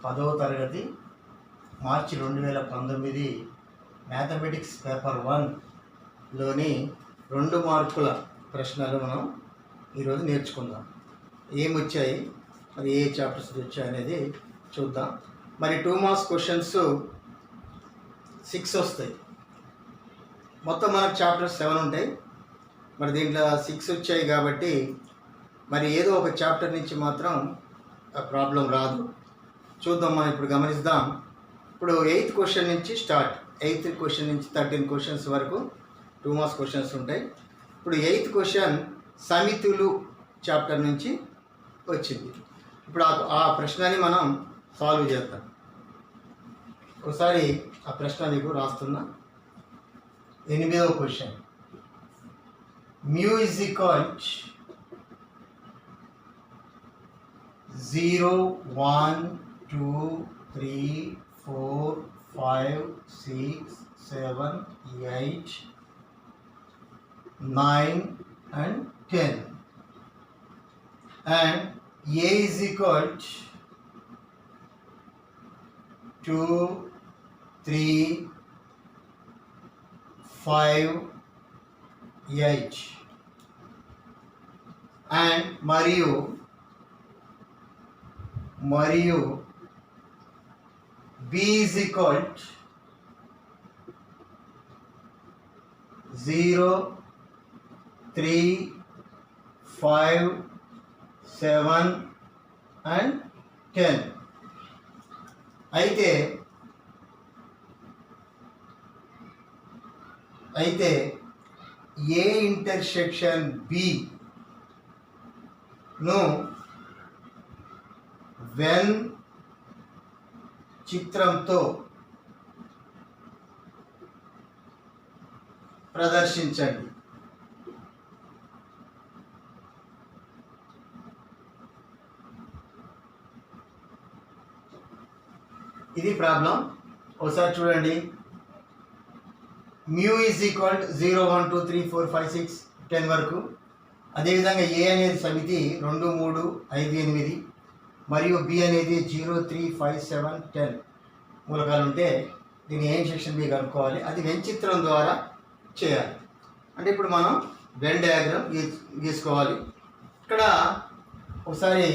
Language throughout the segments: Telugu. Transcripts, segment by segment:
10వ తరగతి మార్చి 2019 మ్యాథమెటిక్స్ పేపర్ 1లోని 2 మార్కుల ప్రశ్నలు మనం ఈరోజు నేర్చుకుందాం. ఏమొచ్చాయి, మరి ఏ చాప్టర్స్ వచ్చాయి అనేది చూద్దాం. మరి 2 మార్క్స్ క్వశ్చన్స్ 6 వస్తాయి. మొత్తం మనకు చాప్టర్స్ 7 ఉంటాయి. మరి దీంట్లో 6 వచ్చాయి కాబట్టి మరి ఏదో ఒక చాప్టర్ నుంచి మాత్రం ప్రాబ్లం రాదు. చూద్దాం, మనం ఇప్పుడు గమనిద్దాం. ఇప్పుడు 8th క్వశ్చన్ నుంచి స్టార్ట్. 8th క్వశ్చన్ నుంచి 13 క్వశ్చన్స్ వరకు 2 మార్క్స్ క్వశ్చన్స్ ఉంటాయి. ఇప్పుడు 8th క్వశ్చన్ సమితులు చాప్టర్ నుంచి వచ్చింది. ఇప్పుడు ఆ ప్రశ్నని మనం సాల్వ్ చేద్దాం. ఒకసారి ఆ ప్రశ్న మీకు రాస్తున్నా. 8వ question, mu is equal 0, 1, 2, 3, 4, 5, 6, 7, 8, 9 and 10, and A is equal to 2, 3, 5, 8 and మరియు B is equal 0, 3, 5, 7 and 10. అయితే A ఇంటర్సెక్షన్ B ను వెన్ చిత్రంతో ప్రదర్శించండి. ఇది ప్రాబ్లం. ఒకసారి చూడండి. మ్యూ ఈజ్ ఈక్వల్ 0, 1, 2, 3, 4, 5, 6, 10 వరకు. అదేవిధంగా ఏ అనేది సమితి 2, 3, 5, 8 మరియు బి అనేది 0, 3, 5, 7, 10 మూలకాలు ఉంటే దీన్ని ఏ సెక్షన్ బి కనుక్కోవాలి. అది వెన్ చిత్రం ద్వారా చేయాలి. అంటే ఇప్పుడు మనం వెన్ డయాగ్రామ్ గీసుకోవాలి. ఇక్కడ ఒకసారి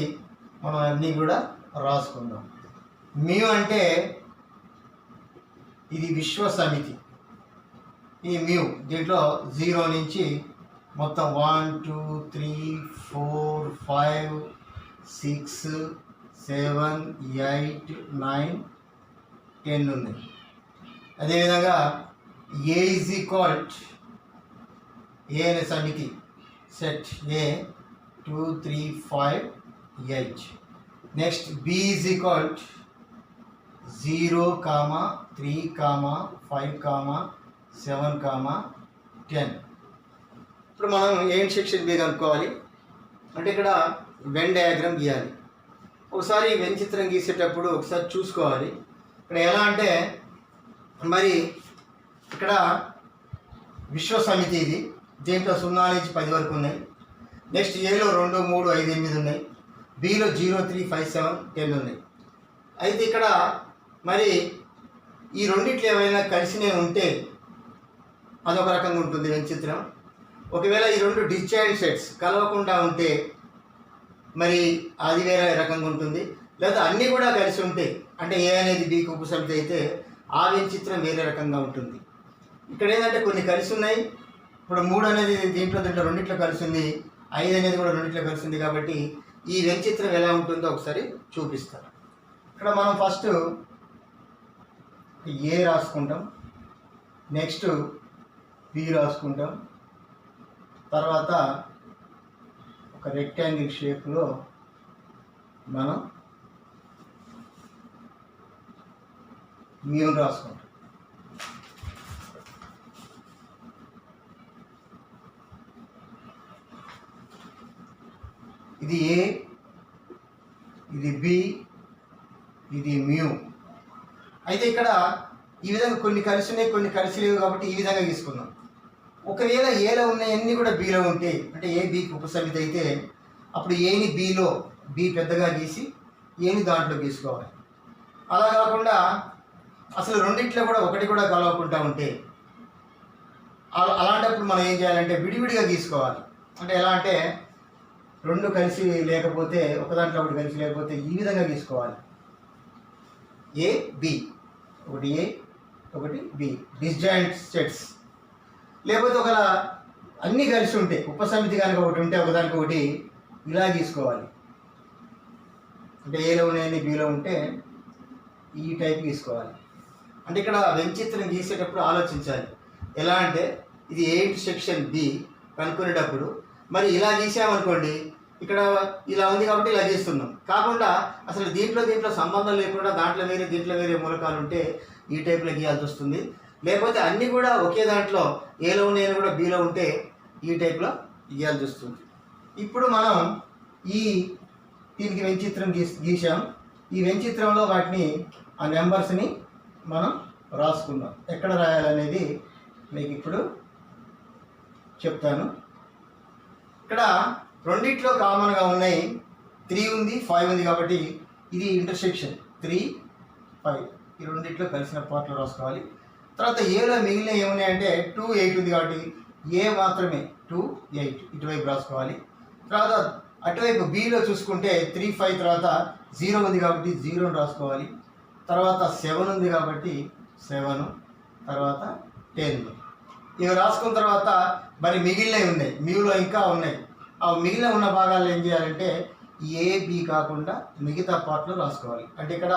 మనం అన్నీ కూడా రాసుకుందాం. మ్యూ అంటే ఇది విశ్వ సమితి. ఈ మ్యూ దీంట్లో 0 నుంచి మొత్తం 1, 2, 3, 4, 5, 6, 7, 8, 9, 10 ఉంది. అదేవిధంగా ఏ ఈజ్ ఈక్వల్ ఏ అనే సమితి set A 2, 3, 5, 8. Next B is equal 0, 3, 5, 7, 10. ఇప్పుడు మనం ఏం సెక్షన్ బి కనుక్కోవాలి అంటే ఇక్కడ వెన్ డయాగ్రామ్ గీయాలి. ఒకసారి వెన్ చిత్రం గీసేటప్పుడు ఒకసారి చూసుకోవాలి. ఇక్కడ ఎలా అంటే మరి ఇక్కడ విశ్వ సమితి ఇది. దీంట్లో 0 నుంచి 10 వరకు ఉన్నాయి. నెక్స్ట్ ఏలో 2, 3, 5, 8 ఉన్నాయి. బిలో 0, 3, 5, 7, 10 ఉన్నాయి. అయితే ఇక్కడ మరి ఈ రెండిట్లో ఏమైనా కలిసినే ఉంటే అదొక రకంగా ఉంటుంది వెన్ చిత్రం. ఒకవేళ ఈ 2 డిస్జాయింట్ సెట్స్ కలవకుండా ఉంటే మరి అది వేరే రకంగా ఉంటుంది. లేదా అన్నీ కూడా కలిసి ఉంటాయి అంటే ఏ అనేది బికి ఉపసమితి అయితే ఆ వెన్ చిత్రం వేరే రకంగా ఉంటుంది. ఇక్కడ ఏంటంటే కొన్ని కలిసి ఉన్నాయి. ఇప్పుడు 3 అనేది దీంట్లో రెండిట్లో కలిసి ఉంది. 5 అనేది కూడా రెండిట్లో కలిసి ఉంది. కాబట్టి ఈ వెన్ చిత్రం ఎలా ఉంటుందో ఒకసారి చూపిస్తాను. ఇక్కడ మనం ఫస్ట్ ఏ రాసుకుంటాం, నెక్స్ట్ బి రాసుకుంటాం, తర్వాత ఒక రెక్టాంగిల్ షేప్లో మనం మ్యూ రాసుకుంటాం. ఇది ఏ, ఇది బి, ఇది మ్యూ. అయితే ఇక్కడ ఈ విధంగా కొన్ని కలిసి ఉన్నాయి, కొన్ని కలిసి లేవు. కాబట్టి ఈ విధంగా తీసుకున్నాం. ఒకవేళ ఏలో ఉన్నాయన్నీ కూడా బీలో ఉంటే అంటే ఏ బీకి ఉపసమితి అయితే అప్పుడు ఏని బీలో బి పెద్దగా గీసి ఏని దాంట్లో గీసుకోవాలి. అలా కాకుండా అసలు రెండిట్లో కూడా ఒకటి కూడా కలవకుండా ఉంటే అలాంటప్పుడు మనం ఏం చేయాలంటే విడివిడిగా గీసుకోవాలి. అంటే ఎలా అంటే రెండు కలిసి లేకపోతే ఒకదాంట్లో ఒకటి కలిసి లేకపోతే ఈ విధంగా గీసుకోవాలి. ఏ బి, ఒకటి ఏ ఒకటి బి, డిస్జాయింట్ సెట్స్. లేకపోతే ఒకలా అన్నీ కలిసి ఉంటే ఉపసమితి కనుక ఒకటి ఉంటే ఒకదానికి ఒకటి ఇలా గీసుకోవాలి. అంటే ఏలో ఉన్నాయని బిలో ఉంటే ఈ టైప్ గీసుకోవాలి. అంటే ఇక్కడ వెంచిత్రం గీసేటప్పుడు ఆలోచించాలి. ఎలా అంటే ఇది 8 సెక్షన్ బి కనుక్కునేటప్పుడు మరి ఇలా గీసామనుకోండి, ఇక్కడ ఇలా ఉంది కాబట్టి ఇలా గీస్తున్నాం. కాకుండా అసలు దీంట్లో సంబంధం లేకుండా దాంట్లో వేరే మూలకాలు ఉంటే ఈ టైప్లో గీయాల్సి వస్తుంది. లేకపోతే అన్నీ కూడా ఒకే దాంట్లో ఏలో ఉన్నాయని కూడా బిలో ఉంటే ఈ టైప్లో గీయాల్సి వస్తుంది. ఇప్పుడు మనం దీనికి వెంచిత్రం గీసాం. ఈ వెంచిత్రంలో వాటిని ఆ నెంబర్స్ని మనం రాసుకుందాం. ఎక్కడ రాయాలనేది మీకు ఇప్పుడు చెప్తాను. ఇక్కడ రెండిట్లో కామన్గా ఉన్నాయి. 3 ఉంది, 5 ఉంది కాబట్టి ఇది ఇంటర్సెక్షన్ 3, 5 ఈ రెండిట్లో కలిసిన పార్ట్లో రాసుకోవాలి. తర్వాత ఏలో మిగిలిన ఏమున్నాయంటే 2, 8 ఉంది కాబట్టి ఏ మాత్రమే 2, 8 ఇటువైపు రాసుకోవాలి. తర్వాత అటువైపు బిలో చూసుకుంటే 3, 5 తర్వాత 0 ఉంది కాబట్టి 0 రాసుకోవాలి. తర్వాత 7 ఉంది కాబట్టి 7, తర్వాత 10. ఇవి రాసుకున్న తర్వాత మరి మిగిలినవి ఉన్నాయి, మ్యూలో ఇంకా ఉన్నాయి. ఆ మిగిలిన ఉన్న భాగాల్లో ఏం చేయాలంటే ఏ బి కాకుండా మిగతా పార్ట్లో రాసుకోవాలి. అంటే ఇక్కడ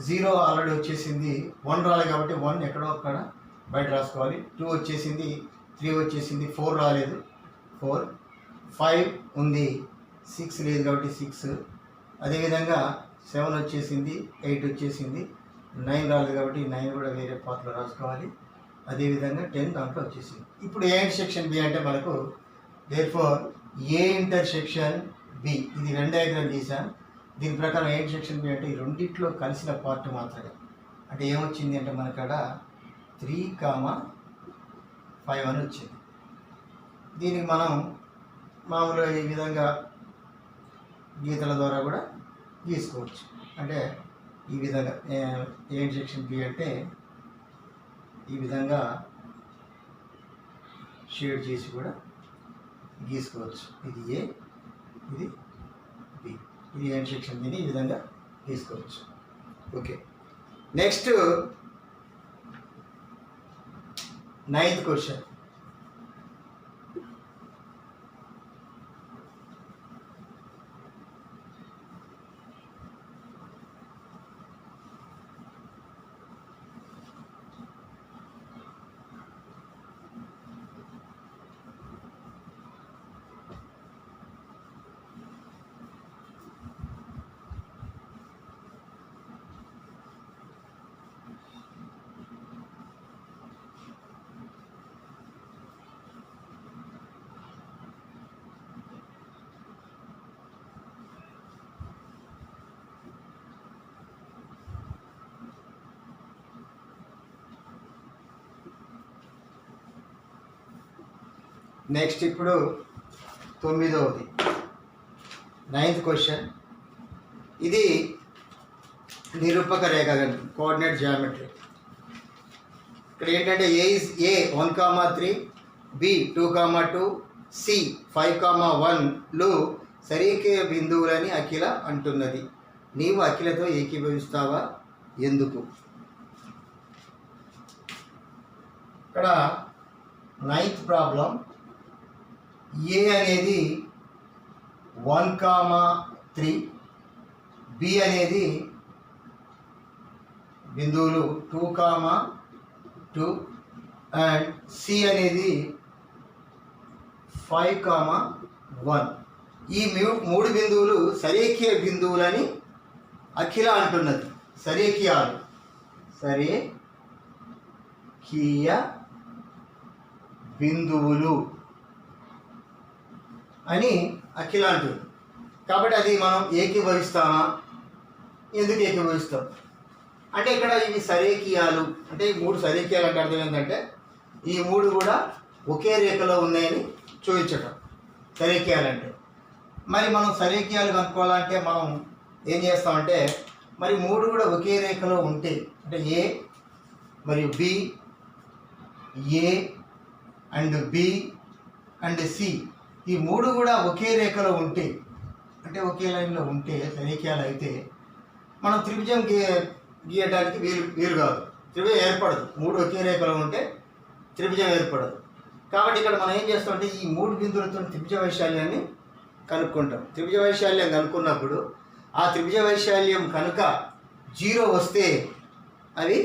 0 ఆల్రెడీ వచ్చేసింది, 1 రాలేదు కాబట్టి 1 ఎక్కడో అక్కడ బయట రాసుకోవాలి. 2 వచ్చేసింది, 3 వచ్చేసింది, 4 రాలేదు 4, 5 ఉంది, 6 లేదు కాబట్టి 6. అదేవిధంగా 7 వచ్చేసింది, 8 వచ్చేసింది, 9 రాలేదు కాబట్టి 9 కూడా వేరే పార్ట్లో రాసుకోవాలి. అదేవిధంగా 10 దాంట్లో వచ్చేసింది. ఇప్పుడు ఏ ఇంటర్సెక్షన్ బి అంటే మనకు దేర్ఫోర్ ఏ ఇంటర్సెక్షన్ బి, ఇది వెన్ డయాగ్రామ్ గీసాను. దీని ప్రకారం ఏ ఇంటర్సెక్షన్ బి అంటే ఈ రెండిట్లో కలిసిన పార్ట్ మాత్రమే. అంటే ఏమొచ్చింది అంటే మనకాడ 3, 5 అని వచ్చింది. దీనికి మనం మామూలుగా ఈ విధంగా గీతల ద్వారా కూడా గీసుకోవచ్చు. అంటే ఈ విధంగా ఏ ఇంటర్సెక్షన్ బి అంటే ఈ విధంగా షేడ్ చేసి కూడా గీసుకోవచ్చు. ఇది ఏ, ఇది బి, ఇది ఇంటర్సెక్షన్ బిని ఈ విధంగా గీసుకోవచ్చు. Okay, next 9th question. Next ఇప్పుడు 9వది 9th క్వశ్చన్. ఇది నిరూపక రేఖాగణితం, కోఆర్డినేట్ జియోమెట్రీ. ఇక్కడ ఏంటంటే ఏ 1, 3, బి 2, 2, సి 5, 1లు సరేకే బిందువులని అఖిల అంటున్నది. నీవు అఖిలతో ఏకీభవిస్తావా? ఎందుకు? ఇక్కడ 9th ప్రాబ్లం. ఏ అనేది 1, 3, బి అనేది బిందువులు 2, 2 అండ్ సి అనేది 5, 1. ఈ 3 బిందువులు సరేఖీయ బిందువులని అఖిల అంటున్నది. సరేఖీయాలు, సరేఖీయ బిందువులు అని అఖిల అంటుంది. కాబట్టి అది మనం ఏకీభవిస్తామా? ఎందుకు ఏకీభవిస్తాం అంటే ఇక్కడ ఇవి సరేఖీయాలు. అంటే ఈ 3 సరేఖీయాలు అంటే అర్థం ఏంటంటే ఈ 3 కూడా ఒకే రేఖలో ఉన్నాయని చూపించటం సరేఖీయాలు అంటే. మరి మనం సరేఖీయాలు కనుక్కోవాలంటే మనం ఏం చేస్తామంటే మరి మూడు కూడా ఒకే రేఖలో ఉంటే అంటే ఏ మరియు B, A and B and C ఈ మూడు కూడా ఒకే రేఖలో ఉంటే అంటే ఒకే లైన్లో ఉంటే సరేఖ్యాలు అయితే మనం త్రిభుజం గీయడానికి వీలు కాదు, త్రిభుజం ఏర్పడదు. మూడు ఒకే రేఖలో ఉంటే త్రిభుజం ఏర్పడదు. కాబట్టి ఇక్కడ మనం ఏం చేస్తామంటే ఈ మూడు బిందువులతో త్రిభుజ వైశాల్యాన్ని కనుక్కుంటాం. త్రిభుజ వైశాల్యం కనుక్కున్నప్పుడు ఆ త్రిభుజ వైశాల్యం కనుక 0 వస్తే అవి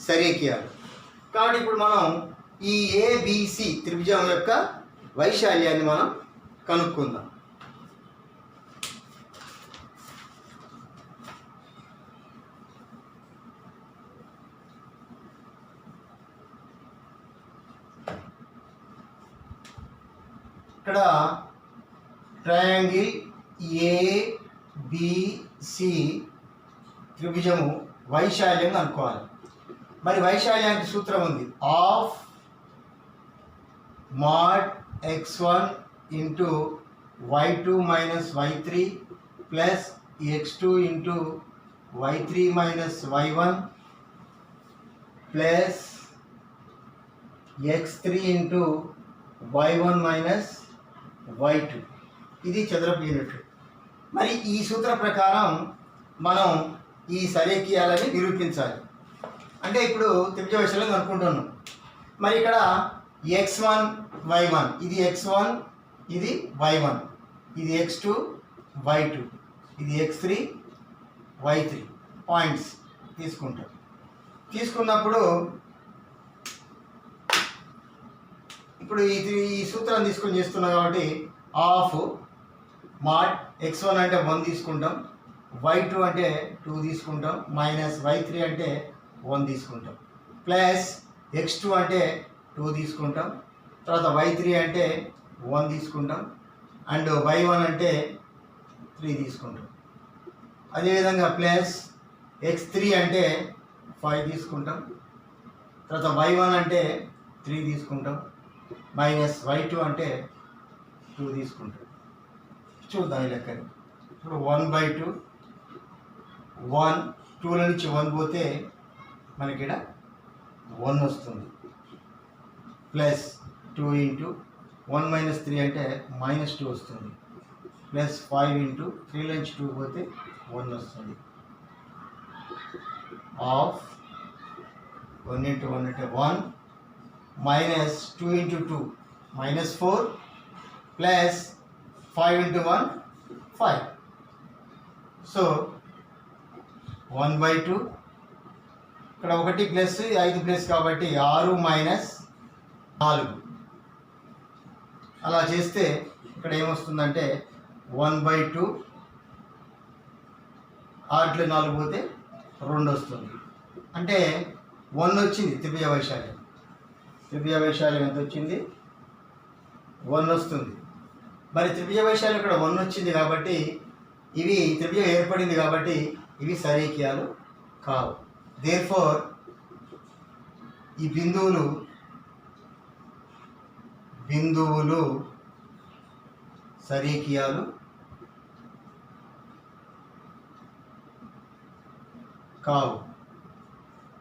సరేఖ్యాలు. కాబట్టి ఇప్పుడు మనం ఈ ఏబిసి త్రిభుజం యొక్క వైశాల్యాన్ని మనం కనుక్కుందాం. ఇక్కడ ట్రయాంగిల్ ఏబిసి త్రిభుజము వైశాల్యం అనుకోవాలి. మరి వైశాల్యానికి సూత్రం ఉంది, of mod x1 into y2 minus y3 plus x2 into y3 minus y1 plus x3 into y1 minus y2. ఇది చదరపు యూనిట్. మరి ఈ సూత్ర ప్రకారం మనం ఈ సరేఖ్యాలని నిరూపించాలి. అంటే ఇప్పుడు త్రిభుజ వైశాల్యం కనుక్కుంటున్నాం. మరి ఇక్కడ x1 y1 ఇది x1 ఇది y1 ఇది x2 y2 ఇది x3 y3 పాయింట్స్ తీసుకుంటాం. తీసుకున్నప్పుడు ఇప్పుడు ఈ సూత్రాన్ని తీసుకొని చేస్తున్నాం కాబట్టి ఆఫ్ మాడ్ x1 అంటే 1 తీసుకుంటాం, y2 అంటే 2 తీసుకుంటాం, మైనస్ y3 అంటే 1 తీసుకుంటాం, ప్లస్ x2 అంటే 2 తీసుకుంటాం, తర్వాత y3 అంటే 1 తీసుకుంటాం, అండ్ y1 అంటే 3 తీసుకుంటాం. అదేవిధంగా ప్లస్ x3 అంటే 5 తీసుకుంటాం, తర్వాత y1 అంటే 3 తీసుకుంటాం, మైనస్ y2 అంటే 2 తీసుకుంటాం. చూద్దాం ఈ లెక్కని. ఇప్పుడు 1/2 1 2ల నుంచి 1 పోతే మనకి ఇక్కడ 1 వస్తుంది, ప్లస్ 2 ఇంటూ 1 మైనస్ 3 అంటే మైనస్ 2 వస్తుంది, ప్లస్ 5 ఇంటూ 3 నుంచి 2 పోతే 1 వస్తుంది. ఆఫ్ 1 ఇంటూ 1 అంటే 1 minus 2 into 2 minus 4 plus 5 into 1 5. So 1/2 ఇక్కడ 1 ప్లస్ 5 ప్లస్ కాబట్టి 6 మైనస్ 4. అలా చేస్తే ఇక్కడ ఏమొస్తుందంటే 1/2 6 4 పోతే 2 వస్తుంది. అంటే 1 వచ్చింది త్రిభుజ వైశాల్యం. త్రిభుజ వైశాల్యం ఎంత వచ్చింది? 1 వస్తుంది. మరి త్రిభుజ వైశాల్యం ఇక్కడ 1 వచ్చింది కాబట్టి ఇవి త్రిభుజం ఏర్పడింది కాబట్టి ఇవి సరేఖ్యాలు కావు. దేర్ఫోర్ ఈ బిందువులు సరేఖ్యాలు కావు.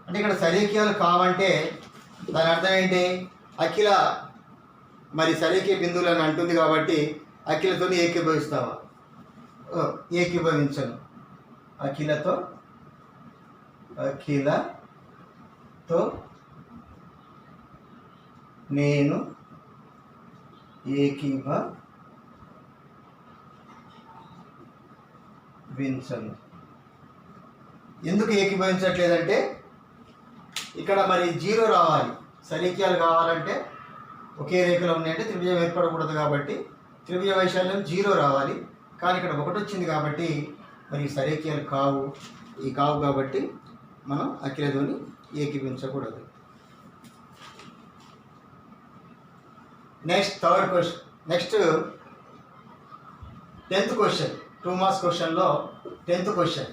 అంటే ఇక్కడ సరేఖ్యాలు కావంటే దాని అర్థం ఏంటి? అఖిల మరి సరేఖ్య బిందువులు అని అంటుంది కాబట్టి అఖిలతో ఏకీభవిస్తావా? ఏకీభవించను. అఖిలతో నేను ఏకీభవించను. ఎందుకు ఏకీభవించట్లేదంటే ఇక్కడ మరి 0 రావాలి. సరేఖ్యాలు కావాలంటే ఒకే రేఖలో ఉన్నాయంటే త్రిభుజం ఏర్పడకూడదు కాబట్టి త్రిభుజ వైశాల్యం 0 రావాలి. కానీ ఇక్కడ 1 వచ్చింది కాబట్టి మరి సరేఖ్యాలు కావు. ఈ కావు కాబట్టి మనం అఖిలతోని ఏకీభవించకూడదు. Next third question. Next 10th question. 2 marks క్వశ్చన్లో 10th క్వశ్చన్.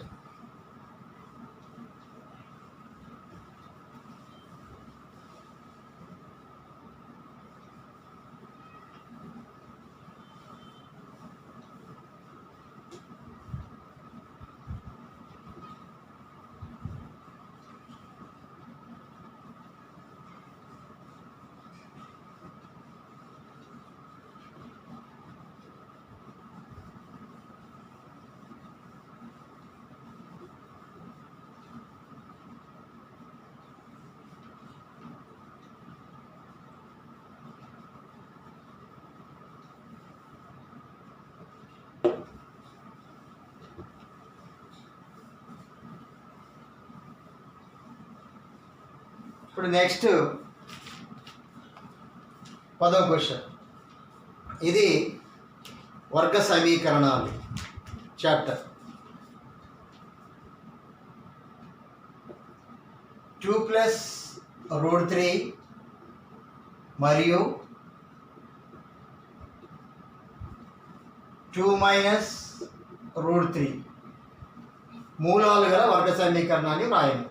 ఇప్పుడు నెక్స్ట్ 10వ క్వశ్చన్. ఇది వర్గ సమీకరణాలు చాప్టర్. 2 + √3 మరియు 2 - √3 మూలాలు గల వర్గ సమీకరణాన్ని వ్రాయండి.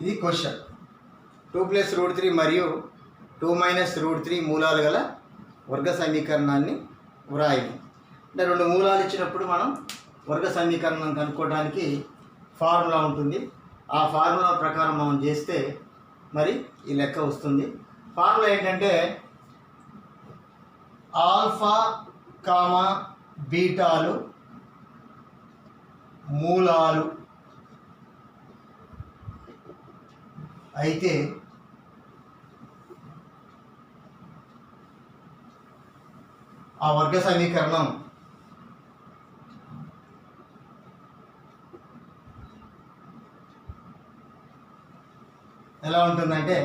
ఇది క్వశ్చన్. 2 + √3 మరియు 2 - √3 మూలాలు గల వర్గ సమీకరణాన్ని వ్రాయండి. అంటే 2 మూలాలు ఇచ్చినప్పుడు మనం వర్గ సమీకరణం కనుక్కోవడానికి ఫార్ములా ఉంటుంది. ఆ ఫార్ములా ప్రకారం మనం చేస్తే మరి ఈ లెక్క వస్తుంది. ఫార్ములా ఏంటంటే ఆల్ఫా కామా బీటాలు మూలాలు అయితే ఆ వర్గ సమీకరణం ఎలా ఉంటుందంటే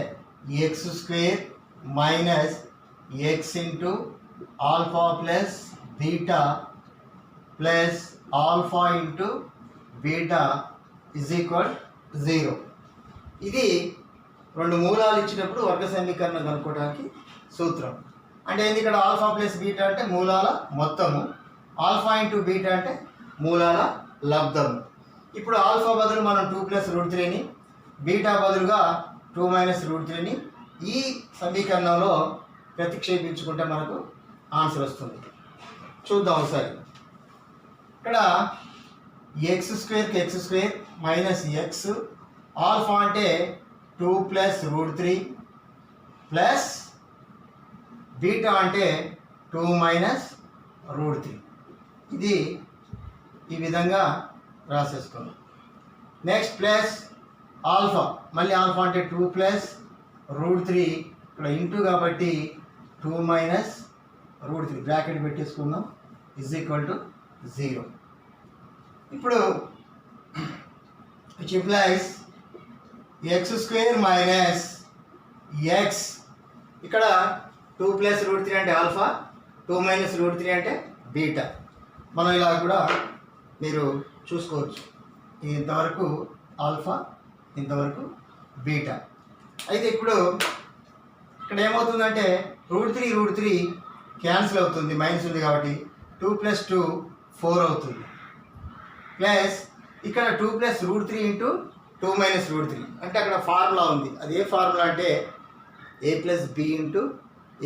x² - x into alpha plus beta plus alpha into beta = 0. ఇది 2 మూలాలు ఇచ్చినప్పుడు వర్గ సమీకరణం కనుక్కోవడానికి సూత్రం. అంటే ఏంది ఇక్కడ ఆల్ఫా ప్లస్ బీటా అంటే మూలాల మొత్తము, ఆల్ఫా ఇంటూ బీటా అంటే మూలాల లబ్ధము. ఇప్పుడు ఆల్ఫా బదులు మనం 2 + √3ని, బీటా బదులుగా 2 - √3ని ఈ సమీకరణంలో ప్రతిక్షేపించుకుంటే మనకు ఆన్సర్ వస్తుంది. చూద్దాం ఒకసారి. ఇక్కడ x² x² - x, ఆల్ఫా అంటే 2 + √3 ప్లస్ బీటా అంటే 2 - √3. ఇది ఈ విధంగా రాసేసుకున్నాం. నెక్స్ట్ ప్లస్ ఆల్ఫా, మళ్ళీ ఆల్ఫా అంటే 2 + √3, ఇక్కడ ఇంటూ కాబట్టి 2 - √3 బ్రాకెట్ పెట్టేసుకుందాం = 0. ఇప్పుడు which implies x² - x, ఇక్కడ 2 + √3 అంటే ఆల్ఫా, 2 - √3 అంటే బీటా. మనం ఇలా కూడా మీరు చూసుకోవచ్చు. ఇంతవరకు ఆల్ఫా, ఇంతవరకు బీటా. అయితే ఇప్పుడు ఇక్కడ ఏమవుతుందంటే √3 క్యాన్సిల్ అవుతుంది, మైనస్ ఉంది కాబట్టి 2 + 2 4 అవుతుంది. ప్లస్ ఇక్కడ 2 + √3 ఇంటూ 2 - √3 అంటే అక్కడ ఫార్ములా ఉంది. అది ఏ ఫార్ములా అంటే a + b into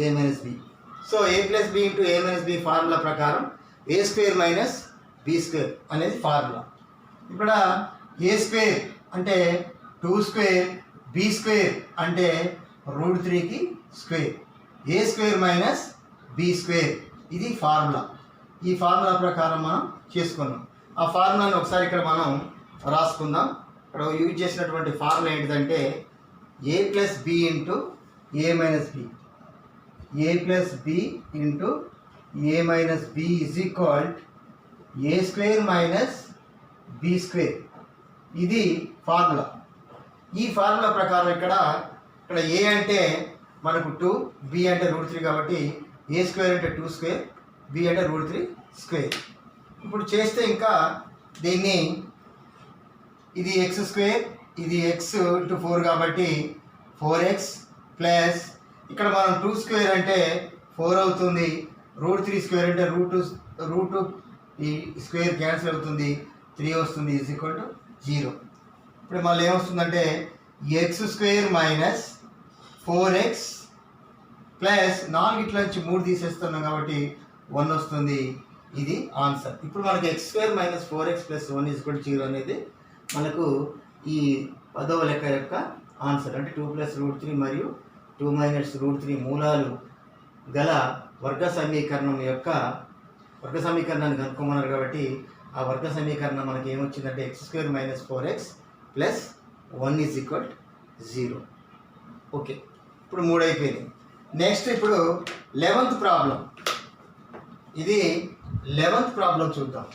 a - b. So a + b into a - b formula ప్రకారం a² - b² అనేది ఫార్ములా. ఇక్కడ a² అంటే 2², b² అంటే √3కి స్క్వేర్, a² - b² ఇది ఫార్ములా. ఈ ఫార్ములా ప్రకారం మనం చేసుకున్నాం. ఆ ఫార్ములాని ఒకసారి ఇక్కడ మనం రాసుకుందాం. ఇక్కడ యూజ్ చేసినటువంటి ఫార్ములా ఏంటిదంటే a + b into a - b, a + b into a - b a² - b². ఇది ఫార్ములా. ఈ ఫార్ములా ప్రకారం ఇక్కడ a అంటే మనకు 2, b అంటే √3 కాబట్టి a² అంటే 2², b అంటే √3². ఇప్పుడు చేస్తే ఇంకా దీన్ని ఇది x², ఇది x × 4 కాబట్టి 4x ప్లస్ ఇక్కడ మనం 2² అంటే 4 అవుతుంది, √3² అంటే √2 ఈ స్క్వేర్ క్యాన్సిల్ అవుతుంది, 3 వస్తుంది = 0. ఇప్పుడు మళ్ళీ ఏమొస్తుందంటే x² - 4x ప్లస్ 4 ఇట్లా నుంచి 3 తీసేస్తున్నాం కాబట్టి 1 వస్తుంది. ఇది ఆన్సర్. ఇప్పుడు మనకి x² - 4x + 1 = 0 అనేది మనకు ఈ 10వ లెక్క యొక్క ఆన్సర్. అంటే 2 + √3 మరియు 2 - √3 మూలాలు గల వర్గ సమీకరణం యొక్క వర్గ సమీకరణాన్ని కనుక్కోమన్నారు కాబట్టి ఆ వర్గ సమీకరణం మనకి ఏమొచ్చిందంటే x² - 4x + 1 = 0. ఓకే, ఇప్పుడు 3 అయిపోయింది. నెక్స్ట్ ఇప్పుడు 11th ప్రాబ్లం. ఇది 11th ప్రాబ్లం చూద్దాం.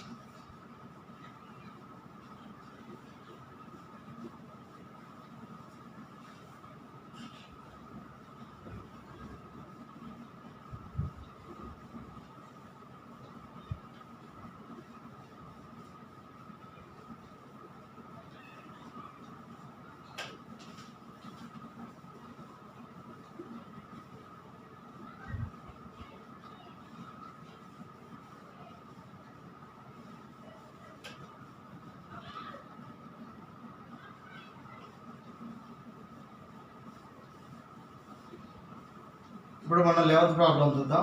ఇప్పుడు మనం 11th ప్రాబ్లం చూద్దాం.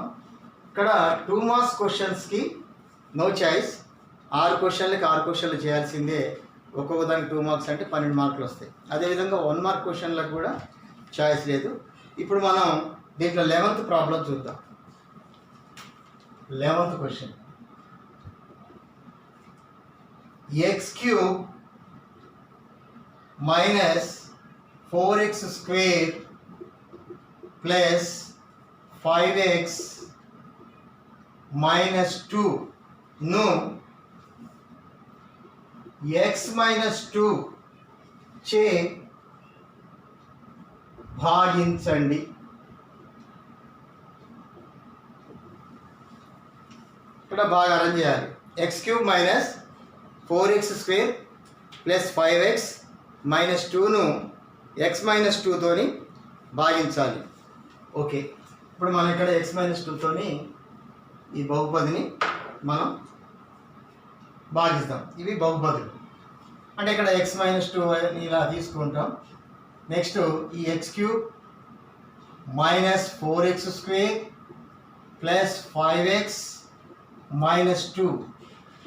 ఇక్కడ 2 మార్క్స్ క్వశ్చన్స్కి నో చాయిస్. 6 క్వశ్చన్లకి 6 క్వశ్చన్లు చేయాల్సిందే. ఒక్కొక్క దానికి 2 మార్క్స్ అంటే 12 మార్కులు వస్తాయి. అదేవిధంగా 1 మార్క్ క్వశ్చన్లకు కూడా చాయిస్ లేదు. ఇప్పుడు మనం దీంట్లో 11th ప్రాబ్లం చూద్దాం. 11th question, x³ - 4x² + 5x - 2 ను x - 2 చే భాగించండి. ఇక్కడ బాగా అరేంజ్ చేయాలి. x³ - 4x² + 5x - 2 ను x - 2 తోని భాగించాలి. ఓకే, ఇప్పుడు మనం ఇక్కడ x - 2 తోని ఈ బహుపదిని మనం భాగిస్తాం. ఇవి బహుపదులు అంటే ఇక్కడ x - 2 ఇలా తీసుకుంటాం. నెక్స్ట్ ఈ x³ - 4x² + 5x - 2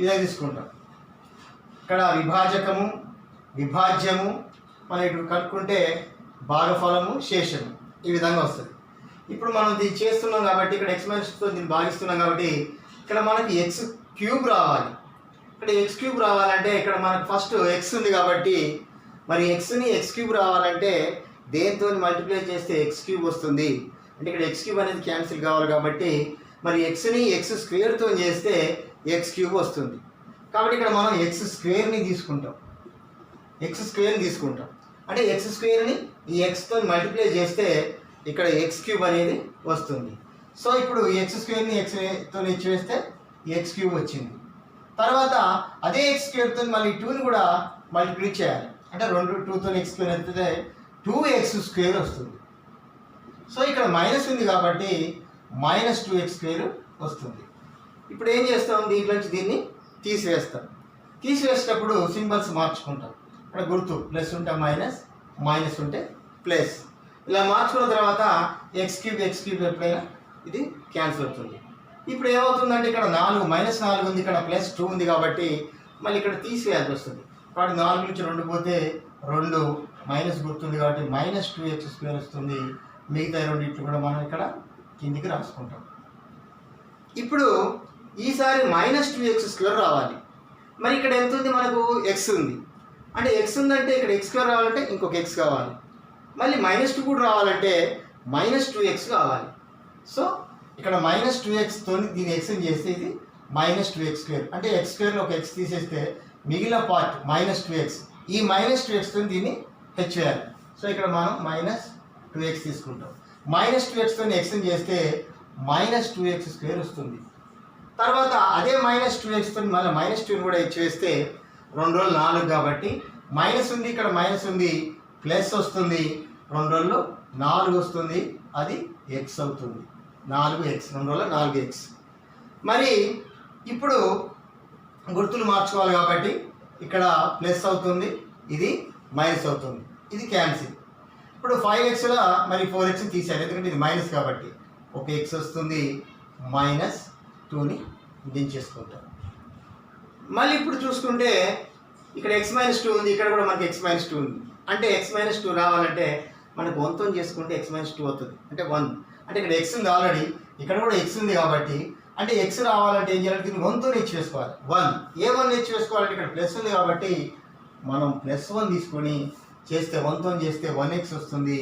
ఇదే తీసుకుంటాం. ఇక్కడ విభాజకము, విభాజ్యము మనం ఇటు కనుక్కుంటే భాగఫలము, శేషము ఈ విధంగా వస్తుంది. ఇప్పుడు మనం దీన్ని చేస్తున్నాం కాబట్టి ఇక్కడ x - 2తో దీన్ని భాగిస్తున్నాం కాబట్టి ఇక్కడ మనకి x³ రావాలి. ఇక్కడ x³ రావాలంటే ఇక్కడ మనకు ఫస్ట్ x ఉంది కాబట్టి మరి xని x³ రావాలంటే దేంతో మల్టిప్లై చేస్తే x³ వస్తుంది. అంటే ఇక్కడ x³ అనేది క్యాన్సిల్ కావాలి కాబట్టి మరి xని x² తో చేస్తే x³ వస్తుంది. కాబట్టి ఇక్కడ మనం x² తీసుకుంటాం. అంటే x² ఈ xతో మల్టిప్లై చేస్తే ఇక్కడ x³ అనేది వస్తుంది. సో ఇప్పుడు x² xతో ఇచ్చివేస్తే x³ వచ్చింది. తర్వాత అదే x² మళ్ళీ 2ని కూడా మల్టిప్లై చేయాలి. అంటే 2తో x² ఎత్తితే 2x² వస్తుంది. సో ఇక్కడ మైనస్ ఉంది కాబట్టి -2x² వస్తుంది. ఇప్పుడు ఏం చేస్తాం, దీంట్లో నుంచి దీన్ని తీసివేస్తాం. తీసివేసేటప్పుడు సింబల్స్ మార్చుకుంటాం. ఇక్కడ గుర్తు ప్లస్ ఉంటే మైనస్, మైనస్ ఉంటే ప్లస్, ఇలా మార్చుకున్న తర్వాత x³ ఎప్పుడైనా ఇది క్యాన్సిల్ అవుతుంది. ఇప్పుడు ఏమవుతుందంటే ఇక్కడ 4 -4 ఉంది, ఇక్కడ +2 ఉంది కాబట్టి మళ్ళీ ఇక్కడ తీసివేయాల్సి వస్తుంది. కాబట్టి 4 నుంచి 2 పోతే 2, మైనస్ గుర్తుంది కాబట్టి -2x² వస్తుంది. మిగతా రెండింటిని కూడా మనం ఇక్కడ కిందికి రాసుకుంటాం. ఇప్పుడు ఈసారి -2x² రావాలి. మరి ఇక్కడ ఎంత ఉంది, మనకు x ఉంది. అంటే x ఉందంటే ఇక్కడ x² రావాలంటే ఇంకొక x కావాలి. మళ్ళీ -2 కూడా రావాలంటే -2x కావాలి. సో ఇక్కడ -2xతో దీన్ని ఎక్స్ని చేస్తే ఇది -2x². అంటే x²లో ఒక x తీసేస్తే మిగిలిన పార్ట్ -2x. ఈ -2xతో దీన్ని హెచ్ వేయాలి. సో ఇక్కడ మనం -2x తీసుకుంటాం. -2xతో ఎక్స్ని చేస్తే -2x² వస్తుంది. తర్వాత అదే -2xతో మళ్ళీ -2 కూడా హెచ్ వేస్తే 2 రోజులు 4 కాబట్టి మైనస్ ఉంది, ఇక్కడ మైనస్ ఉంది, ప్లస్ వస్తుంది, 2 రోజులు 4 వస్తుంది, అది x అవుతుంది. 4x, 2 రోజులు 4x. మరి ఇప్పుడు గుర్తులు మార్చుకోవాలి కాబట్టి ఇక్కడ ప్లస్ అవుతుంది, ఇది మైనస్ అవుతుంది, ఇది క్యాన్సిల్. ఇప్పుడు 5xలో మరి 4x తీసేయాలి, ఎందుకంటే ఇది మైనస్ కాబట్టి ఒక x వస్తుంది, -2ని దించేసుకుంటాం. మళ్ళీ ఇప్పుడు చూసుకుంటే ఇక్కడ x - 2 ఉంది, ఇక్కడ కూడా మనకి x - 2 ఉంది. అంటే x - 2 రావాలంటే మనకు 1తో చేసుకుంటే x - 2 అవుతుంది, అంటే 1. అంటే ఇక్కడ x ఉంది ఆల్రెడీ, ఇక్కడ కూడా x ఉంది కాబట్టి అంటే ఎక్స్ రావాలంటే ఏం చేయాలి, దీన్ని 1తో హెచ్ వేసుకోవాలి. 1 ఏ1 హెచ్ వేసుకోవాలంటే ఇక్కడ ప్లస్ ఉంది కాబట్టి మనం +1 తీసుకొని చేస్తే 1తో చేస్తే 1x వస్తుంది.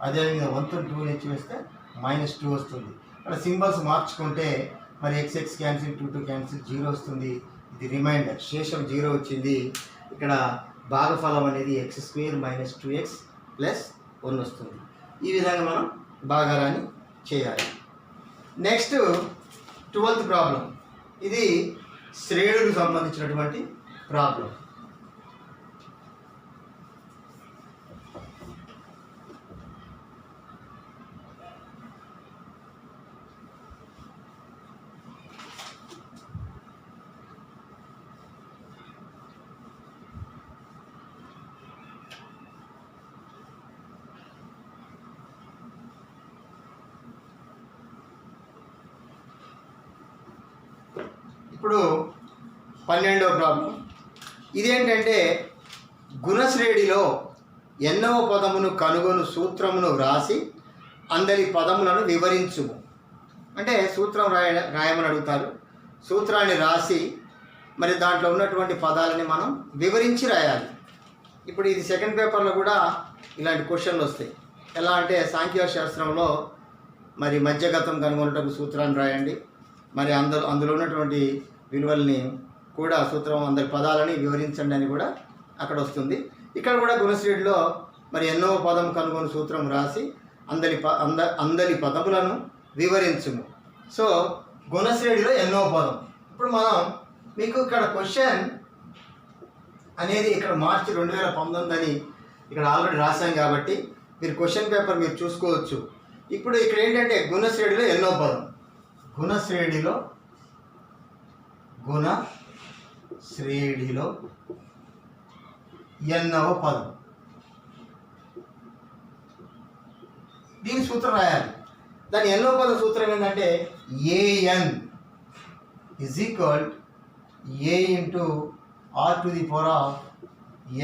అదేవిధంగా 1తో 2 హెచ్ వేస్తే -2 వస్తుంది. ఇక్కడ సింబల్స్ మార్చుకుంటే మరి x క్యాన్సిల్ 2 క్యాన్సిల్ 0 వస్తుంది. ఇది రిమైండర్, శేషం 0 వచ్చింది. ఇక్కడ భాగఫలం అనేది x² - 2x + 1 వస్తుంది. ఈ విధంగా మనం భాగారాన్ని చేయాలి. Next 12th problem. ఇది శ్రేణులకు సంబంధించినటువంటి ప్రాబ్లం. ఇప్పుడు 12వ ప్రాబ్లం. ఇదేంటంటే గుణశ్రేణిలో ఎన్నవ పదమును కనుగొను సూత్రమును వ్రాసి అందరి పదములను వివరించుము. అంటే సూత్రం రాయమని అడుగుతారు. సూత్రాన్ని రాసి మరి దాంట్లో ఉన్నటువంటి పదాలని మనం వివరించి రాయాలి. ఇప్పుడు ఇది సెకండ్ పేపర్లో కూడా ఇలాంటి క్వశ్చన్లు వస్తాయి. ఎలా అంటే సాంఖ్యశాస్త్రంలో మరి మధ్యగతం కనుగొనుటకు సూత్రాన్ని రాయండి, మరి అందులో ఉన్నటువంటి విలువల్ని కూడా సూత్రం అందరి పదాలని వివరించండి అని కూడా అక్కడ వస్తుంది. ఇక్కడ కూడా గుణశ్రేణిలో మరి ఎన్నో పదం కనుగొని సూత్రం రాసి అందరి పదములను వివరించుము. సో గుణశ్రేణిలో ఎన్నో పదం. ఇప్పుడు మనం మీకు ఇక్కడ క్వశ్చన్ అనేది ఇక్కడ మార్చి 2019 అని ఇక్కడ ఆల్రెడీ రాశాం కాబట్టి మీరు క్వశ్చన్ పేపర్ మీరు చూసుకోవచ్చు. ఇప్పుడు ఇక్కడ ఏంటంటే గుణశ్రేణిలో ఎన్నో పదం, గుణశ్రేణిలో ఎన్నవ పదం, దీని సూత్రం రాయాలి. దాని ఎన్నో పదం సూత్రం ఏంటంటే an = a ×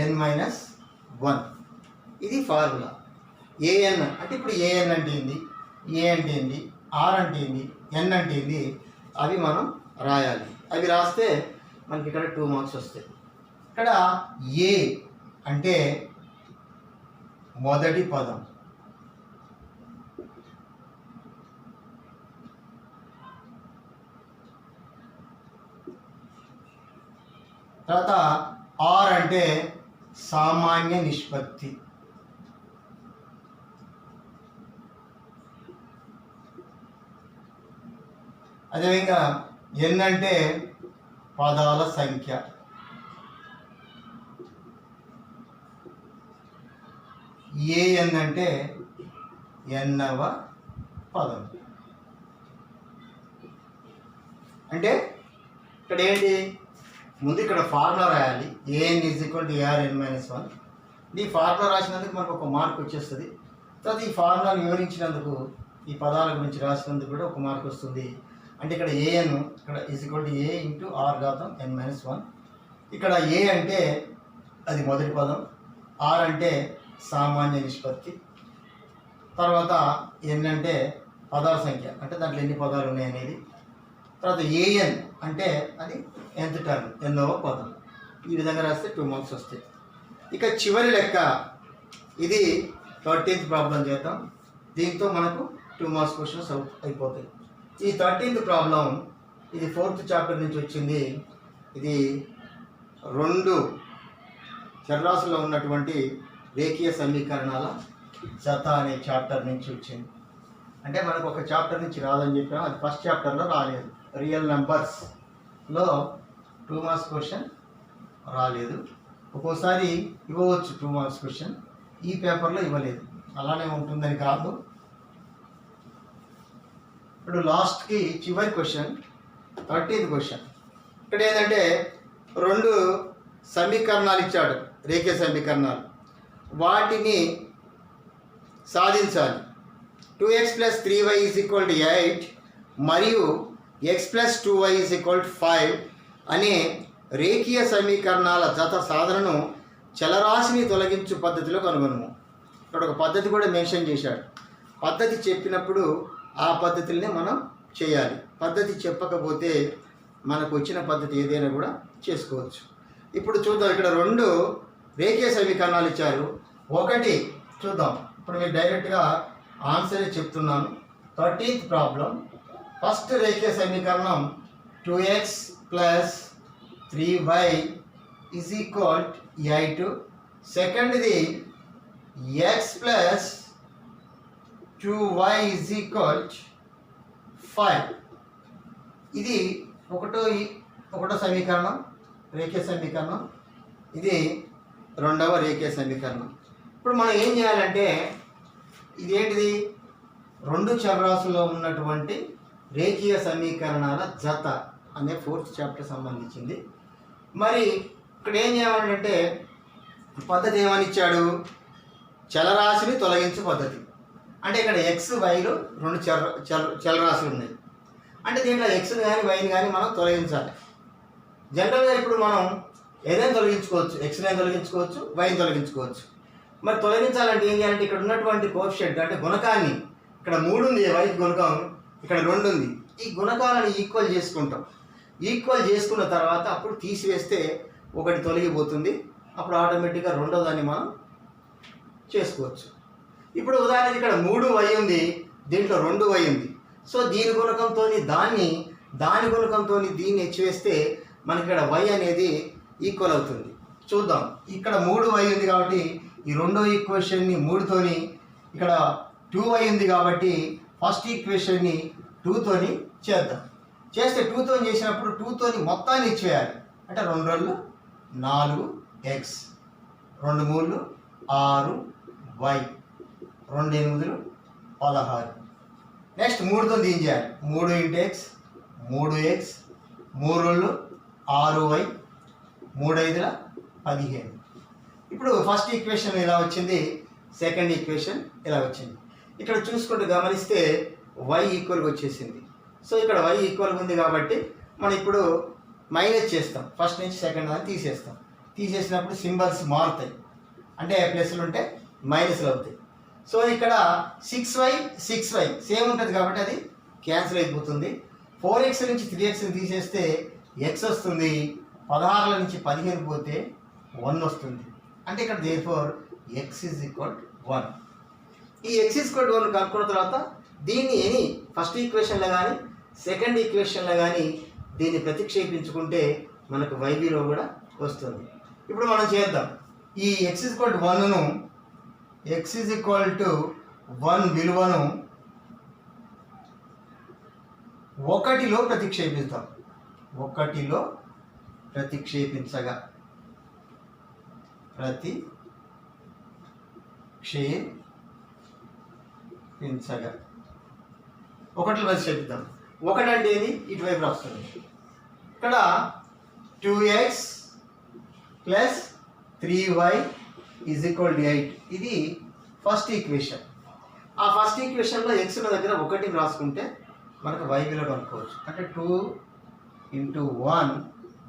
r⁴n - 1. ఇది ఫార్ములా. an అంటే ఇప్పుడు an అంటే ఏంది, a అంటే ఏంది, r అంటే ఏంది, n అంటే ఏంది, అవి మనం రాయాలి. అవి రాస్తే మనకి ఇక్కడ 2 మార్క్స్ వస్తాయి. ఇక్కడ ఏ అంటే మొదటి పదం, తర్వాత ఆర్ అంటే సామాన్య నిష్పత్తి, అదేవిధంగా ఎన్ అంటే పదాల సంఖ్య, ఏఎన్ అంటే ఎన్నవ పదం. అంటే ఇక్కడ ఏంటి, ముందు ఇక్కడ ఫార్ములా రాయాలి. AN = ARn-1. ఈ ఫార్ములా రాసినందుకు మనకు ఒక మార్క్ వచ్చేస్తుంది. తర్వాత ఈ ఫార్ములాను వివరించినందుకు, ఈ పదాల గురించి రాసినందుకు కూడా ఒక మార్క్ వస్తుంది. అంటే ఇక్కడ ఏఎన్ ఇక్కడ = a × r⁴n-1. ఇక్కడ ఏ అంటే అది మొదటి పదం, ఆర్ అంటే సామాన్య నిష్పత్తి, తర్వాత ఎన్ అంటే పదాల సంఖ్య, అంటే దాంట్లో ఎన్ని పదాలు ఉన్నాయనేది, తర్వాత ఏఎన్ అంటే అది nth టర్మ్, ఎన్నవ పదం. ఈ విధంగా రాస్తే 2 మార్క్స్ వస్తాయి. ఇక చివరి లెక్క, ఇది 13th ప్రాబ్లం చేద్దాం. దీంతో మనకు 2 మార్క్స్ క్వశ్చన్స్ అయిపోతాయి. ఈ 13th ప్రాబ్లం ఇది 4th చాప్టర్ నుంచి వచ్చింది. ఇది 2 చరరాశుల్లో ఉన్నటువంటి రేఖీయ సమీకరణాల జత అనే చాప్టర్ నుంచి వచ్చింది. అంటే మనకు ఒక చాప్టర్ నుంచి రాదని చెప్పాము, అది ఫస్ట్ చాప్టర్లో రాలేదు. రియల్ నెంబర్స్లో 2 మార్క్స్ క్వశ్చన్ రాలేదు. ఒక్కోసారి ఇవ్వవచ్చు 2 మార్క్స్ క్వశ్చన్, ఈ పేపర్లో ఇవ్వలేదు. అలానే ఉంటుందని కాదు. ఇప్పుడు లాస్ట్కి చివరి క్వశ్చన్ 13th క్వశ్చన్. ఇక్కడ ఏంటంటే 2 సమీకరణాలు ఇచ్చాడు, రేఖీయ సమీకరణాలు. వాటిని సాధించాలి. 2x + 3y = 8 మరియు x + 2y = 5 అనే రేఖీయ సమీకరణాల జత సాధనను చలరాశిని తొలగించు పద్ధతిలో కనుగొనము. ఇక్కడ ఒక పద్ధతి కూడా మెన్షన్ చేశాడు. పద్ధతి చెప్పినప్పుడు ఆ పద్ధతుల్ని మనం చేయాలి. పద్ధతి చెప్పకపోతే మనకు వచ్చిన పద్ధతి ఏదైనా కూడా చేసుకోవచ్చు. ఇప్పుడు చూద్దాం, ఇక్కడ 2 రేఖీయ సమీకరణాలు ఇచ్చారు. ఒకటి చూద్దాం, ఇప్పుడు మీరు డైరెక్ట్గా ఆన్సరే చెప్తున్నాను. 13th problem. ఫస్ట్ రేఖీయ సమీకరణం 2x plus 3y is equal 8. సెకండ్ది x plus 2y is equal 5. ఇది ఒకటో సమీకరణం, రేఖీయ సమీకరణం. ఇది రెండవ రేఖీయ సమీకరణం. ఇప్పుడు మనం ఏం చేయాలంటే, ఇది ఏంటిది, 2 చరరాశుల్లో ఉన్నటువంటి రేఖీయ సమీకరణాల జత అనే 4th చాప్టర్ సంబంధించింది. మరి ఇక్కడ ఏం చేయాలంటే, పద్ధతి ఏమని ఇచ్చాడు, చలరాశిని తొలగించు పద్ధతి. అంటే ఇక్కడ x yలు 2 చలరాశులు ఉన్నాయి. అంటే దీంట్లో ఎక్స్ని కానీ వైని కానీ మనం తొలగించాలి. జనరల్గా ఇప్పుడు మనం ఏదైనా తొలగించుకోవచ్చు, ఎక్స్ని తొలగించుకోవచ్చు, వైని తొలగించుకోవచ్చు. మరి తొలగించాలంటే ఏం చేయాలంటే, ఇక్కడ ఉన్నటువంటి కోఎఫిషియంట్ అంటే గుణకాన్ని, ఇక్కడ 3 ఉంది వై గుణకం, ఇక్కడ 2 ఉంది. ఈ గుణకాలను ఈక్వల్ చేసుకుంటాం. ఈక్వల్ చేసుకున్న తర్వాత అప్పుడు తీసివేస్తే ఒకటి తొలగిపోతుంది. అప్పుడు ఆటోమేటిక్గా రెండో దాన్ని మనం చేసుకోవచ్చు. ఇప్పుడు ఉదాహరణకి ఇక్కడ 3y ఉంది, దీంట్లో 2y ఉంది. సో దీని గుణకంతో దాని గుణకంతో దీన్ని హెచ్చివేస్తే మనకి ఇక్కడ y అనేది ఈక్వల్ అవుతుంది. చూద్దాం, ఇక్కడ 3y ఉంది కాబట్టి ఈ రెండో ఈక్వేషన్ని 3తోని, ఇక్కడ 2y ఉంది కాబట్టి ఫస్ట్ ఈక్వేషన్ని 2తోని చేద్దాం. చేస్తే 2తో చేసినప్పుడు 2తోని మొత్తాన్ని ఇచ్చివేయాలి. అంటే 2 2 4x, 2 3 6y, 2 8 16. నెక్స్ట్ 3తో దీని చేయాలి. 3 × x 3x, 3 2 6y, 3 5 15. ఇప్పుడు ఫస్ట్ ఈక్వేషన్ ఇలా వచ్చింది, సెకండ్ ఈక్వేషన్ ఇలా వచ్చింది. ఇక్కడ చూసుకుంటూ గమనిస్తే y ఈక్వల్గా వచ్చేసింది. సో ఇక్కడ y ఈక్వల్గా ఉంది కాబట్టి మనం ఇప్పుడు మైనస్ చేస్తాం. ఫస్ట్ నుంచి సెకండ్ దాన్ని తీసేస్తాం. తీసేసినప్పుడు సింబల్స్ మారుతాయి. అంటే ప్లస్లు ఉంటే మైనస్లు అవుతాయి. సో ఇక్కడ 6y సేమ్ ఉంటుంది కాబట్టి అది క్యాన్సిల్ అయిపోతుంది. 4x నుంచి 3xని తీసేస్తే x వస్తుంది. 16 నుంచి 15 పోతే 1 వస్తుంది. అంటే ఇక్కడ therefore x is equal to 1. ఈ x is equal to 1 కనుక్కున్న తర్వాత దీన్ని ఫస్ట్ ఈక్వేషన్లో కానీ సెకండ్ ఈక్వేషన్లో కానీ దీన్ని ప్రతిక్షేపించుకుంటే మనకు y విలువ కూడా వస్తుంది. ఇప్పుడు మనం చేద్దాం. ఈ x is equal to 1ను x is equal to 1 విలువను 1లో ప్రతిక్షేపిస్తాం. 1లో ప్రతిక్షేపించగా 1లో ప్రతిక్షేపిద్దాం. 1 అంటే ఏది, ఇటువైపు రాస్తుంది. ఇక్కడ 2x plus 3y is equal to 8. ఇది ఫస్ట్ ఈక్వేషన్. ఆ ఫస్ట్ ఈక్వేషన్లో x ఉన్న దగ్గర 1 రాసుకుంటే మనకు y విలువ కనుక్కోవచ్చు. అంటే 2 × 1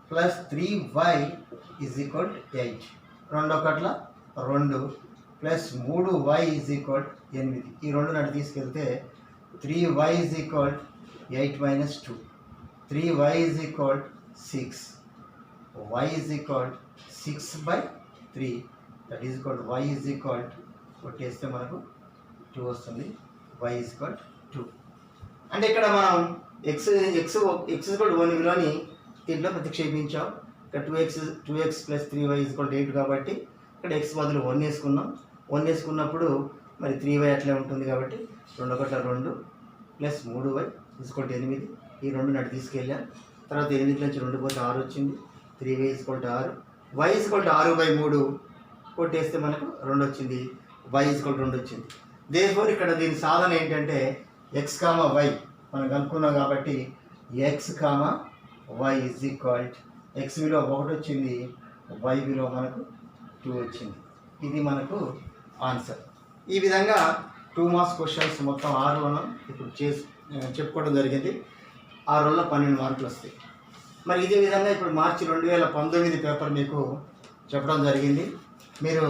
plus 3y is equal to 8. 2 1 2 plus 3y is equal 8. ఈ 2 నాటి తీసుకెళ్తే 3y is equal 8 minus 2. 3y is equal 6. y is equal 6/3. That is equal y is equal కొట్టేస్తే మనకు 2 వస్తుంది. y is equal 2. అంటే ఇక్కడ మనం x ఈక్వల్ 1 విలువని దీంట్లో ప్రతిక్షేపించాం. ఇక్కడ 2x plus 3y is equal 8 కాబట్టి ఇక్కడ x బదులు 1 వేసుకున్నాం. 1 వేసుకున్నప్పుడు మరి 3y అట్లే ఉంటుంది కాబట్టి 2 1 2 ప్లస్ 3y ఈజ్ ఈక్వల్ 8. ఈ 2 నాటి తీసుకెళ్ళాం. తర్వాత 8 నుంచి 2 పోతే 6 వచ్చింది. 3y is equal 6. y is equal 6/3 కొట్టేస్తే మనకు 2 వచ్చింది. y ఈజ్ ఈక్వల్ 2 వచ్చింది. దేర్ఫోర్ ఇక్కడ దీని సాధన ఏంటంటే x, y మనం కనుక్కున్నాం కాబట్టి x, y is equal x విలువ 1 వచ్చింది, y విలువ మనకు 2 వచ్చింది. ఇది మనకు ఆన్సర్. ఈ విధంగా 2 మార్క్స్ క్వశ్చన్స్ మొత్తం 6 మనం ఇప్పుడు చెప్పుకోవడం జరిగింది. 6లో 12 మార్కులు వస్తాయి. మరి ఇదే విధంగా ఇప్పుడు మార్చి 2019 పేపర్ మీకు చెప్పడం జరిగింది. మీరు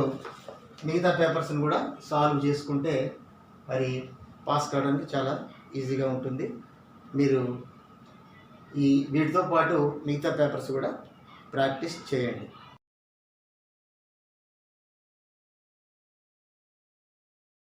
మిగతా పేపర్స్ని కూడా సాల్వ్ చేసుకుంటే మరి పాస్ కావడానికి చాలా ఈజీగా ఉంటుంది. మీరు వీటితో పాటు మిగతా పేపర్స్ కూడా ప్రాక్టీస్ చేయండి.